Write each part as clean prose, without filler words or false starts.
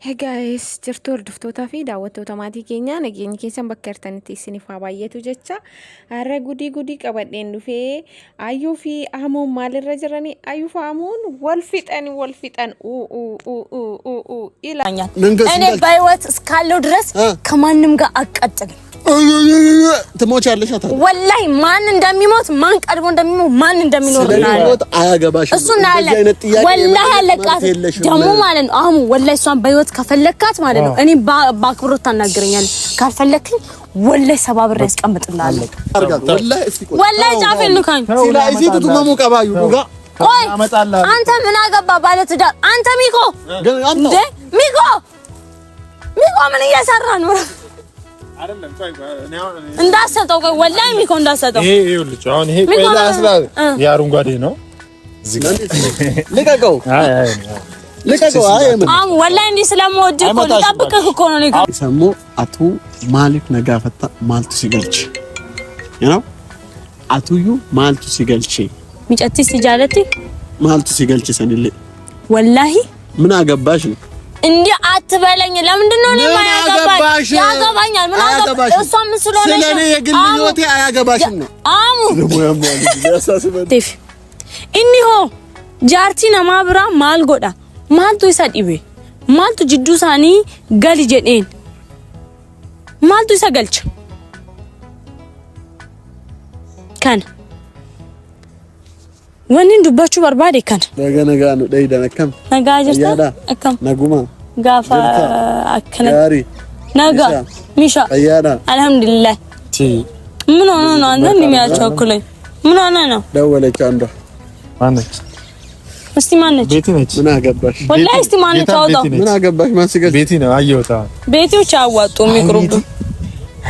Hey guys, jirtu hordoftootaa fi daawwattoota maatii keenyaa nageenya keessan bakka jirtanitti isiniif haa baay'atu jecha har'a gudii qabadheen dhufee ayyuu fi amoon maalirra jiranii ayyuu fi amoon wal fixan ይላኛል እኔ በህይወት እስካለው ድረስ ከማንም ጋር አቃጥል ትሞቻለሽ አታ ወላሂ ማን እንደሚሞት ማን ቀድሞ እንደሚሞት ማን እንደሚኖር ስለሚሞት አያገባሽ እሱ ናለ ወላሂ አለቃት ደሞ ማለት ነው አሁን ወላሂ እሷን በህይወት ከፈለካት ማለት ነው እኔ ባክብሮት ታናግረኛል ካልፈለክኝ ወላሂ ሰባብር ያስቀምጥልሃል ወላሂ እስቲ ወላሂ ጫፈልካኝ ስለዚህ ትቱመሙ ቀባዩ ዱጋ ቆይ አንተ ምን አገባ ባለ ትዳር አንተ ሚኮ እንዴ ሚኮ ምን እየሰራ ነው አይደለም ቆይ እንዳሰጠው ቆይ ወላሂ ሚኮ እንዳሰጠው ይሄ ይኸውልሽ አሁን ይሄ ቆይ ላስላ ያሩንጓዴ ነው እዚህ ጋር ልቀቀው ልቀቀው አሁን ወላሂ እንዲህ ስለምወድ እኮ ልጠብቅህ እኮ ነው ነው ሰሙ አቱ ማሊፍ ነጋፈታ ማልቱ ሲገልጭ ነው አቱዩ ማልቱ ሲገልጭ ሚጨቲ ሲጃለቲ ማልቱ ሲገልጭ ሰንል ወላሂ ምን አገባሽ እንዴ አትበለኝ ለምንድን ነው የማያገባሽ ያገባኛል ምን አገባሽ እሷ ምን ስለሆነ ስለኔ የግል ህይወቴ አያገባሽም ነው አሙ ለሞያም ያሳስበን ቴፍ ኢኒሆ ጃርቲ ነማ ብራ ማልጎዳ ማልቱ ይሰዲቤ ማልቱ ጅዱ ሳኒ ገል ጀዴን ማልቱ ይሰገልች ካን ወንን ዱባቹ በርባዴ ካን ነገ ነው ደይደነከም ነጋ ጅርታ አከም ነጉማ ጋፋ አከነ ጋሪ ነጋ ሚሻ አያና አልহামዱሊላህ ምን ሆነ ነው አንተ እንደሚያቻኩለኝ ምን ሆነ ነው ደወለች አንዷ ማነች እስቲ ማነች ቤቲ ነች ምን አገባሽ ወላሂ እስቲ ማነች አውጣው ምን አገባሽ ማን ሲገዝ ቤቲ ነው አየውታ ቤቲዎች አዋጡ የሚቅሩብ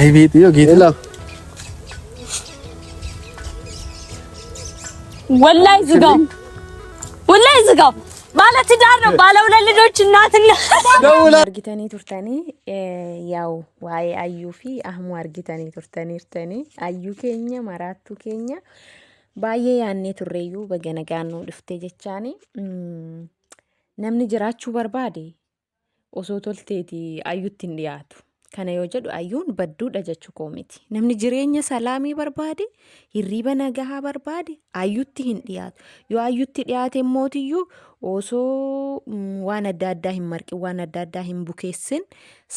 አይ ቤቲ ነው ጌታ ወላሂ ዝጋው ባለ ትዳር ነው ባለ ሁለት ልጆች እናትና አርጊተኒ ቱርተኒ ያው ዋይ አዩ ፊ አህሙ አርጊተኒ ቱርተኒ አዩ ኬኛ ማራቱ ኬኛ ባየ ያኔ ቱሬዩ በገነጋኑ ድፍቴ ጀቻኒ ነምኒ ጅራቹ በርባዴ ኦሶ ቶልቴቲ አዩት እንዲያቱ kana yoo jedhu ayyuun badduudha jechuu koomiti namni jireenya salaamii barbaade hirriba nagahaa barbaade ayyutti hin dhiyaatu yoo ayyutti dhiyaate mootiyyuu osoo waan adda addaa hin marqin waan adda addaa hin bukeessin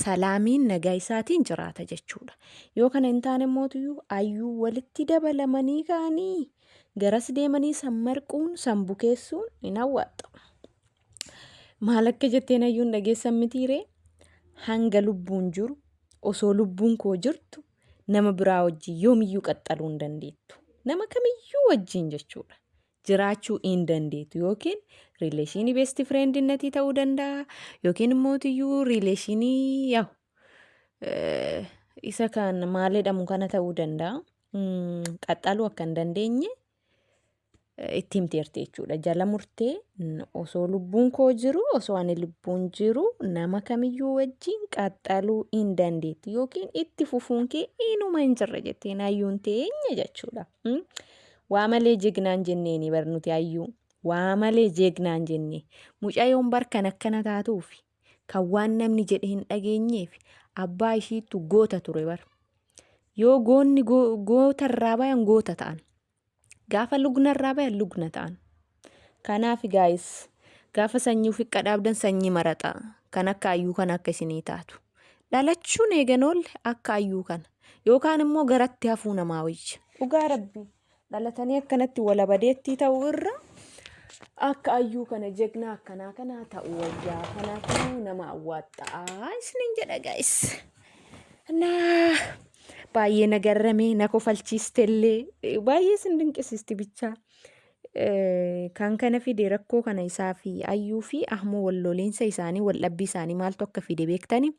salaamiin nagaa isaatiin jiraata jechuudha yoo kana hin taane mootiyyuu ayyuu walitti dabalamanii kaanii garas deemanii san marquun san bukeessuun hin hawwaxxu maal akka jetteen ayyuun dhageessan mitiiree hanga lubbuun jiru osoo lubbuun koo jirtu nama biraa wajjin yoomiyyuu qaxxaluu hin dandeettu nama kamiyyuu wajjin jechuudha jiraachuu hin dandeettu yookiin rileeshinii beesti fireendinnati ta'uu danda'a yookiin immoo rileeshinii yaw isa kan maal jedhamu kana ta'uu danda'a qaxxaluu akka hin dandeenye itti himteerti jechuudha jala murtee osoo lubbuun koo jiru osoo ani lubbuun jiru nama kamiyyuu wajjin qaxxaluu hin dandeetti yookiin itti fufuun kee inuma hin jirre jetteen ayyuun teenya jechuudha waa malee jegnaan jenneeni barnuti ayyuu waa malee jegnaan jennee mucayyoon barkan akkana taatuuf kan waan namni jedhe hin dhageenyeef abbaa ishiittu goota ture bar yoo goonni gootarraa bayan goota ta'an gaafa lugnarraa bayan lugna ta'an kanaaf gaayis gaafa sanyii fi qadhaabdan sanyii maraxa kan akka ayyuu kana akka isinii taatu dhalachuun eeganolle akka ayyuu kana yookaan immoo garatti hafuu namaa wayya dhugaa rabbi dhalatanii akkanatti wala badeetti ta'uu irra akka ayyuu kana jegnaa akkanaa kana ta'uu wayyaa kanaafuu nama awwaaxxaa isiniin jedha gaayis naa baay'ee nagarrame na kofalchiistellee baay'ee sin dinqisiisti bichaa kan kana fide rakkoo kana isaa fi ayyuu fi ahmoo walloleensa isaanii waldhabbii isaanii maaltu akka fide beektani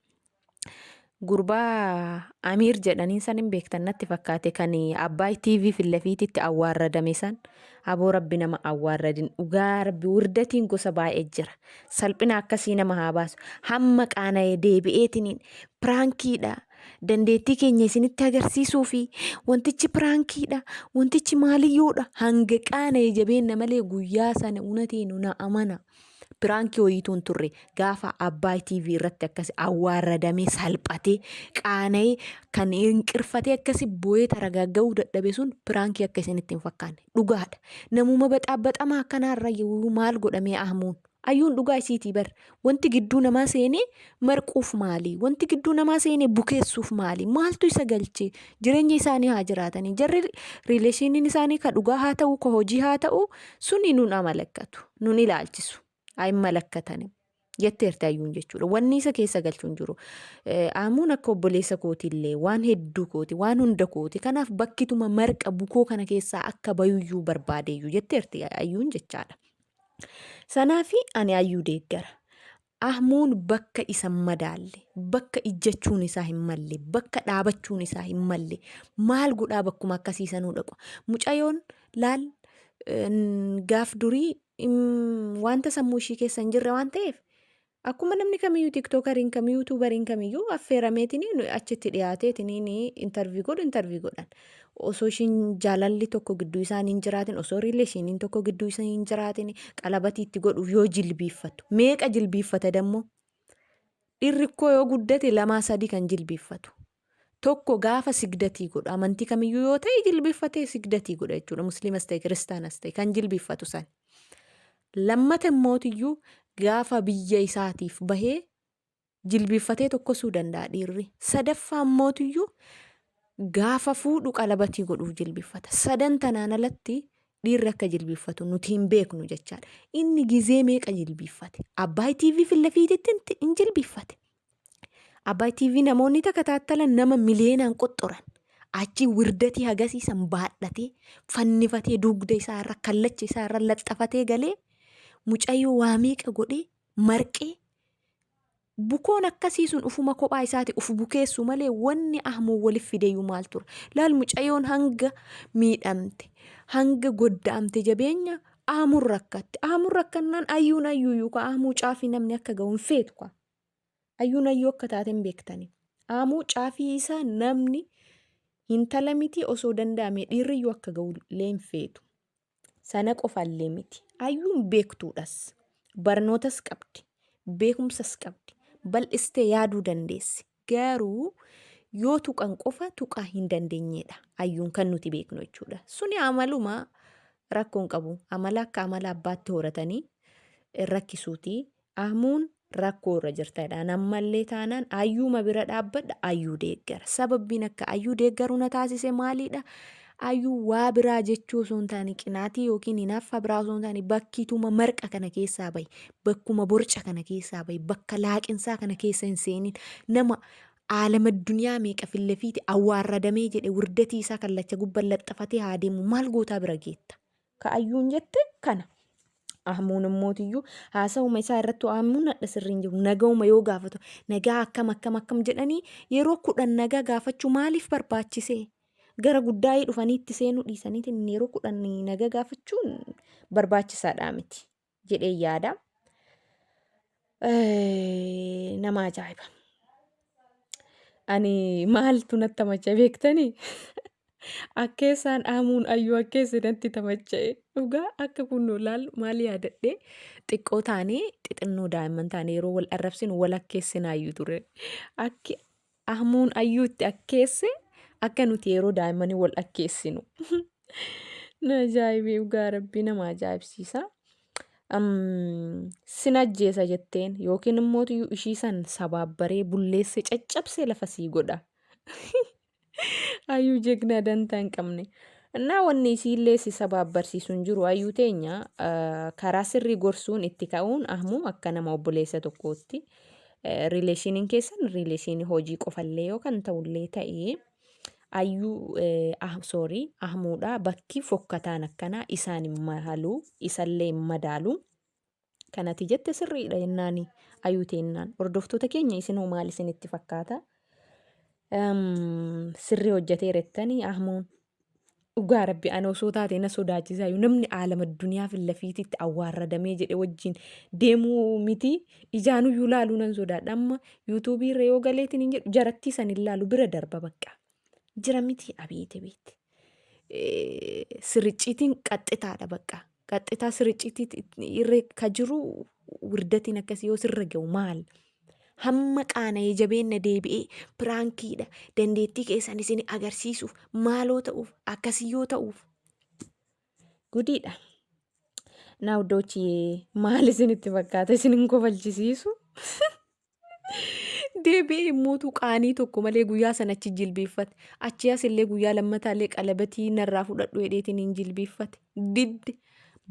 gurbaa amiir jedhaniin san hin beektan natti fakkaate kan abbaay TV fillafiititti awwaarradame san aboo rabbi nama awwaarradin dhugaa rabbi wurdatiin gosa baay'ee jira salphina akkasii nama haa baasu hamma qaana'ee deebi'eetiniin piraankiidha dandeettii keenya isinitti agarsiisuu fi wantichi piraankiidha wantichi maaliyyoodha hanga qaana'ee jabeenna malee guyyaa sana unatiin na amana Piraankii ho'iituun turre gaafa Abbaay TV irratti akkasi awwaaradamee salphatee qaana'ee kan hinqirfatee akkasi boo'ee taragaaga'uu dadhabe sun piraankii akka isinitti hin fakkaanne dhugaadha. Namuma baxaabaxamaa akkanaarra yoo maal godhamee ahmuun. Ayyuun dhugaa isiitii bar wanti gidduu namaa seenee marquuf maali? Wanti gidduu namaa seenee bukeessuuf maali? Maaltu isa galchee jireenya isaanii haa jiraatanii jarri riileeshiniin isaanii ka dhugaa haa ta'u ka hojii haa ta'u suni nun amalakkatu nun ilaalchisu haa hin malakkatani jetteerti ayyuun jechuudha. Wanni isa keessa galchuun jiru aamuun akka obboleessa kootiillee waan hedduu kooti waan hunda kooti kanaaf bakkituma marqa bukoo kana keessaa akka bayuyyuu barbaadeeyyuu jetteerti ayyuun jechaadha. Sanaafi ani ayyuu deeggara. Ahmuun bakka isa madaalle, bakka ijjachuun isaa hin malle, bakka dhaabachuun isaa hin malle, maal godhaa bakkuma akkasiisanuu dhaqu. Mucayyoon laal gaaf durii wanta sammuu ishii keessa hin jirre waan ta'eef akkuma namni kamiyyuu tiktookariin kamiyyuu yuutuubariin kamiyyuu affeerameetiin achitti dhiyaateetiin intarvii godhan. Osoo ishiin jaalalli tokko gidduu isaanii hin jiraatin osoo riileeshiniin tokko gidduu isaanii hin jiraatin qalabatii itti godhuuf yoo jilbiiffatu meeqa jilbiiffata dammoo dhirrikkoo yoo guddate 2-3 kan jilbiiffatu tokko gaafa sigdatii godhu amantii kamiyyuu yoo ta'e jilbiiffatee sigdatii godha jechuudha. Musliimas ta'e kiristaanas ta'e kan jilbiiffatu san lammata immootiyyuu gaafa biyya isaatiif bahee jilbiiffatee tokkosuu danda'a dhiirri. Sadaffaa immootiyyuu gaafa fuudhu qalabatii godhuuf jilbiiffata. Sadan tanaan alatti dhiirri akka jilbiiffatu nuti hin beeknu jechaadha. Inni gizee meeqa jilbiiffate? Abbaay TV fillafiititti hin jilbiiffate. Abbaay TV namoonni takataattalan nama miliyeenaan qoxxoran. Achi wirdatii hagasiisan baadhatee fannifatee dugda isaarra kallacha isaarra laxxafatee galee mucayyoo waa meeqa godhee marqee bukoon akkasii sun ufuma kophaa isaati uf bukeessu malee wanni ahmuu waliif fideeyyuu maal ture. Laal mucayyoon hanga miidhamte hanga godda'amte jabeenya ahmuun rakkatte. Ahmuun rakkannaan ayyuun ka ahmuu caafii namni akka ga'u hin feetu kwa. Ayyuun akka taate hin beektani. Ahmuu caafii isaa namni intala miti osoo danda'ame dhiirriyyuu akka ga'u illee hin feetu. Sana qofallee miti. Ayyuun beektuudhas barnootas qabdi beekumsas qabdi. Bal'istee yaaduu dandeessi. Garuu yoo tuqan qofa tuqaa hin dandeenyedha. Ayyuun kan nuti beeknu jechuudha. Suni amaluma rakkoon qabu. Amala akka amala abbaatti horatanii rakkisuuti. Ahmuun rakkoo irra jirtadha. Nammallee taanaan ayyuuma bira dhaabbadha ayyuu deeggara. Sababbiin akka ayyuu deeggaruu na taasise maalidha? Ayyuu waa biraa jechuu osoo hin taane qinaatii yookiin hinaffa biraa osoo hin taane bakkituma marqa kana keessaa bahi bakkuma borca kana keessaa bahi bakka laaqinsaa kana keessa hin seenin nama aalama addunyaa meeqa fillafiiti awwaarradamee jedhe wirdatii isaa kallacha gubbaan laxxafatee haa deemu maal gootaa bira geetta ka ayyuun jette kana. Ahmuun immootiyyuu haasa'uma isaa irratti ahmuun hadha sirriin jiru nagauma yoo gaafatu nagaa akkam jedhanii yeroo 10 nagaa gaafachuu maaliif barbaachisee? Gara guddaa'ii dhufaniitti seenuu dhiisaniitiin yeroo 10 nagaa gaafachuun barbaachisaadhaa miti jedhee yaada. Nama ajaa'iba. Ani maaltu natti tamacha beektanii? Akkeessaan ahmuun ayyuu akkeessi natti tamacha'e dhugaa akka kunnu laal maal yaadadhee xiqqoo taanee xixinnoo daa'imman taanee yeroo wal arrabsinu wal akkeessinaayyuu ture. Akki ahmuun ayyuutti akkeesse akka nuti yeroo daa'immanii wal akkeessinu. Na ajaa'ibii dhugaa rabbii nama ajaa'ibsiisa. Sin ajjeesa jetteen yookiin immoo ishii san sabaabbaree bulleesse caccabsee lafa sii godha. Ayyuu jegnaa dantaa hin qabne. Innaa wanni isiillee si sabaabbarsiisuun jiru ayyuu teenya karaa sirrii gorsuun itti ka'uun ahmuu akka nama obboleessa tokkootti. Riileeshiniin keessan riileeshinii hojii qofallee yookaan ta'ullee ta'ee ayyuu ahmuudha bakki fokkataan akkanaa isaan hin mahaluu isallee hin madaaluu. Kanati jette sirriidha jennaani ayyuu teennaan hordoftoota keenya isinoo maal isinitti fakkaata? Sirrii hojjetee rettanii ahmuun dhugaa rabbi ana osoo taate na sodaachisaa namni aalama addunyaa fillafiititti awwaarradamee jedhe wajjin deemuu miti ijaanuyyuu laaluu nan sodaadha. Amma yuutuubii irra yoo galeetiin hin jedhu jarattii san hin laalu bira darba bakka jira miti abeete beete. Siricciitiin qaxxitaadha bakka qaxxitaa siricciitii irra ka jiru wirdatiin akkasii yoo sirra ga'u maal? Hamma qaana'ee jabeenya deebi'ee piraankiidha dandeettii keessan isin agarsiisuuf maaloo ta'uuf akkasii yoo ta'uuf gudiidha. Naa iddoochi maal isinitti fakkaata isin hin kofalchisiisu? Deebi'ee immoo qaanii tokko malee guyyaa sana achi jilbeeffate. Achi as illee guyyaa lammataallee qalabatii narraa fudhadhu hedheetiin hin jilbeeffate. Didde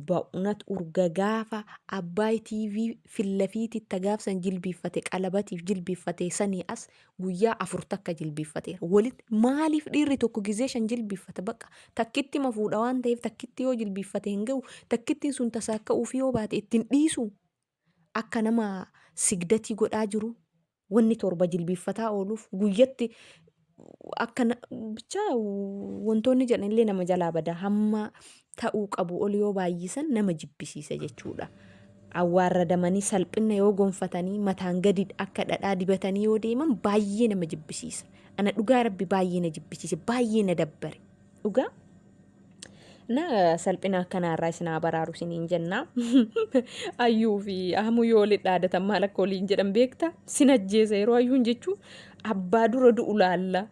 ba'unat urga gaafa Abbaay TV fillafiititti gaafsan jilbeeffate qalabatiif jilbeeffate sanii as guyyaa 4 takka jilbeeffate. Walitti maaliif dhiirri tokko gizee 5 jilbeeffata baqa takkitti mafuudha waan ta'eef takkitti yoo jilbeeffate hin ga'u takkittiin sun tasaa akka ofii yoo baate ittiin dhiisu akka nama sigdatii godhaa jiru. Wanni 7 jilbeeffataa ooluuf guyyatti akka bichaa wantoonni jedhan illee nama jalaa bada hamma ta'uu qabu ol yoo baay'isan nama jibbisiisa jechuudha. Awwaarradamanii salphina yoo gonfatanii mataan gadi akka dhadhaa dibatanii yoo deeman baay'ee nama jibbisiisa. Ana dhugaa rabbi baay'ee na jibbisiise baay'ee na dabbare dhugaa. Na salphina akkanarraa isin baraaru isiniin jenna. Ayyuu fi ahmuu yoo walitti dhaadatan maal akka waliin jedhan beekta? Sin ajjeesa yeroo ayyuun jechuun abbaa dura du'u laalla.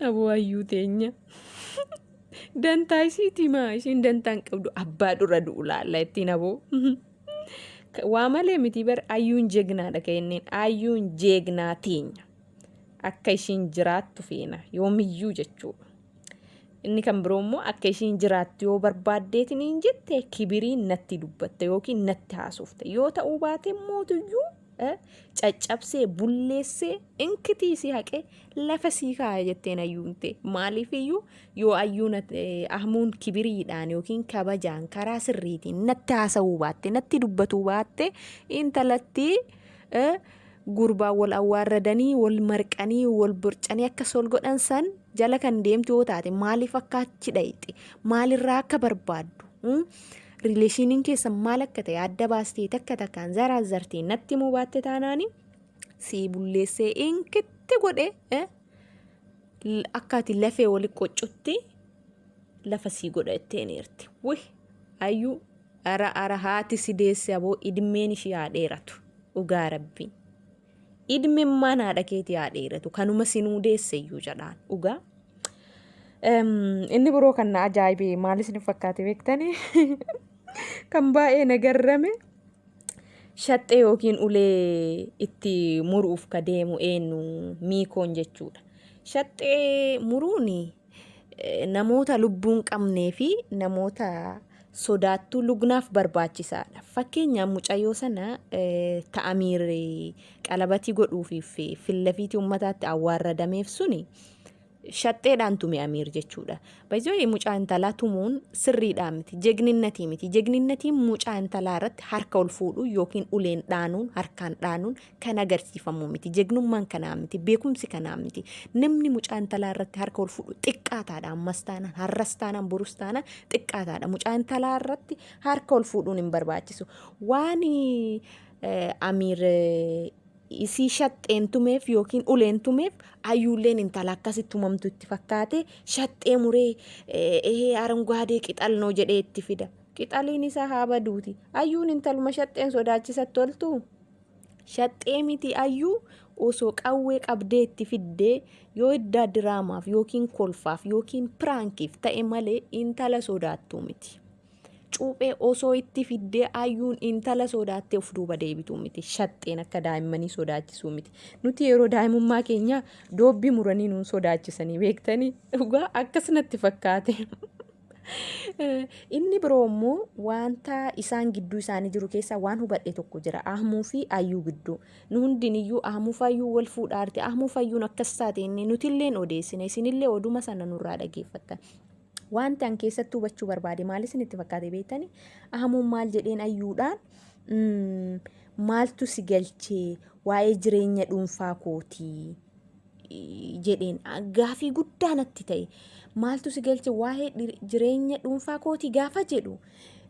Aboo ayyuu teenya. Dantaa isiiti maa ishiin dantaan qabdu abbaa dura du'u laalla ittiin aboo. Waa malee miti bar ayyuun jeegnaadha kenneen ayyuun jeegnaa teenya. Akka ishiin jiraattu feena yoomiyyuu jechuudha. Inni kan biroo immoo akka ishiin jiraattu yoo barbaaddeetiin hin jette kibiriin natti dubbatte yookiin natti haasofte yoo ta'uu baate mootuyyuu caccabsee bulleessee inkitiisii haqee lafa sii kaaya jetteen ayyuun ta'e maaliifiyyuu yoo ayyuun ahmuun kibiriidhaan yookiin kabajaan karaa sirriitiin natti haasa'uu baatte natti dubbatuu baatte intalatti gurbaa wal awwaarradanii wal marqanii wal borcanii akka sol godhan san jala kan deemtu yoo taate maaliif akka achi dhayxe maalirraa akka barbaaddu rileeshiniin keessan maal akka ta'e adda baastee takka takkaan zaraazartee natti himuu baatte taanaani sii bulleessee inkitti godhe akka ati lafee wali qoccutti lafa sii godhatteen jirti. Wih ayyuu ara haati si deesse aboo idmeen ishii haa dheeratu dhugaa rabbiin. Idmimmaan haadha keetii haa dheeratu kanuma sinuu deesseyyuu jedhaan dhugaa. Inni biroo kan na ajaa'ibee maal isin fakkaate beektanii? Kan baay'ee na garrame shaxxee yookiin ulee itti muruuf ka deemu eenyu miikoon jechuudha. Shaxxee muruun namoota lubbuun qabnee fi namoota sodaattuu lugnaaf barbaachisaadha. Fakkeenyaaf mucayyoo sana ta'amiirri qalabatii godhuufiif fillafiitii uummataatti awwaarradameef suni shaxxeedhaan tume amiir jechuudha. Baay'ee mucaa intalaa tumuun sirriidhaan miti jegninnatii miti jegninnatiin mucaa intalaa irratti harka ol fuudhu yookiin uleen dhaanuun harkaan dhaanuun kan agarsiifamu miti jegnummaan kanaa miti beekumsi kanaa miti namni mucaa intalaa irratti harka ol fuudhu xiqqaataadha ammas taanaan har'as taanaan borus taanaan xiqqaataadha mucaa intalaa irratti harka ol fuudhuun hin barbaachisu waan amiir isii shaxxeen tumeef yookiin uleen tumeef ayyuulleen intala akkasitti tumamtu itti fakkaate shaxxee muree arangaadee qixalnoo jedhee itti fida. Qixaliin isaa haa baduuti. Ayyuun intaluma shaxxeen sodaachisatti toltu. Shaxxee miti ayyuu osoo qawwee qabdee itti fiddee yoo iddaa diraamaaf yookiin kolfaaf yookiin piraankiif ta'e malee intala sodaattuu miti. Cuuphee osoo itti fiddee ayyuun intala sodaattee of duuba deebituu miti. Shaxxeen akka daa'immanii sodaachisuu miti. Nuti yeroo daa'imummaa keenya doobbii muranii nuun sodaachisanii beektanii dhugaa akkasumatti fakkaate. Inni biroo immoo wanta isaan gidduu isaanii jiru keessaa waan hubadhe tokko jira. Ahmuu fi ayyuu gidduu. Nu hundiniyyuu ahmuu fi ayyuu wal fuudhaarte. Ahmuu fi ayyuun akkas taate nutilleen odeessine. Isinillee oduma sana nurraa dhageeffattan. Wanti an keessatti hubachuu barbaade maal isinitti fakkaate beektanii? Ahmuun maal jedheen ayyuudhaan maaltu si galchee waa'ee jireenya dhuunfaa kootii jedheen gaafii guddaa natti ta'e. Maaltu si galchee waa'ee jireenya dhuunfaa kootii gaafa jedhu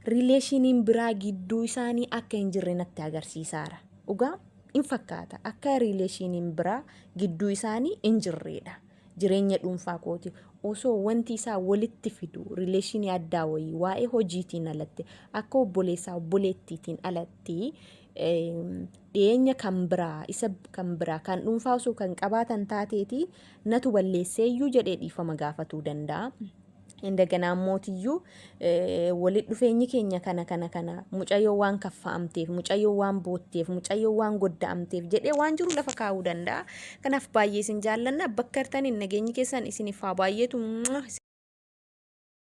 rileeshiniin biraa gidduu isaanii akka hin jirre natti agarsiisaara. Dhugaa hin fakkaata akka rileeshiniin biraa gidduu isaanii hin jirredha. jireenya dhuunfaa kooti osoo wanti isaa walitti fidu rileeshinii addaa wayii waa'ee hojiitiin alatti akka obboleessaa obboleettiitiin alatti dhiyeenya kan biraa isa kan biraa kan dhuunfaa osoo kan qabaatan taateeti natu balleesseeyyuu jedhee dhiifama gaafatuu danda'a. Indagana mootiyyuu walitti dhufeenyi keenya kana mucayyoo waan kaffa'amteef mucayyoo waan bootteef mucayyoo waan godda'amteef jedhee waan jiru lafa kaa'uu danda'a. Kanaaf baay'ee isin jaallanna bakka hirtaniin nageenyi keessan isiniif haa baay'eetu.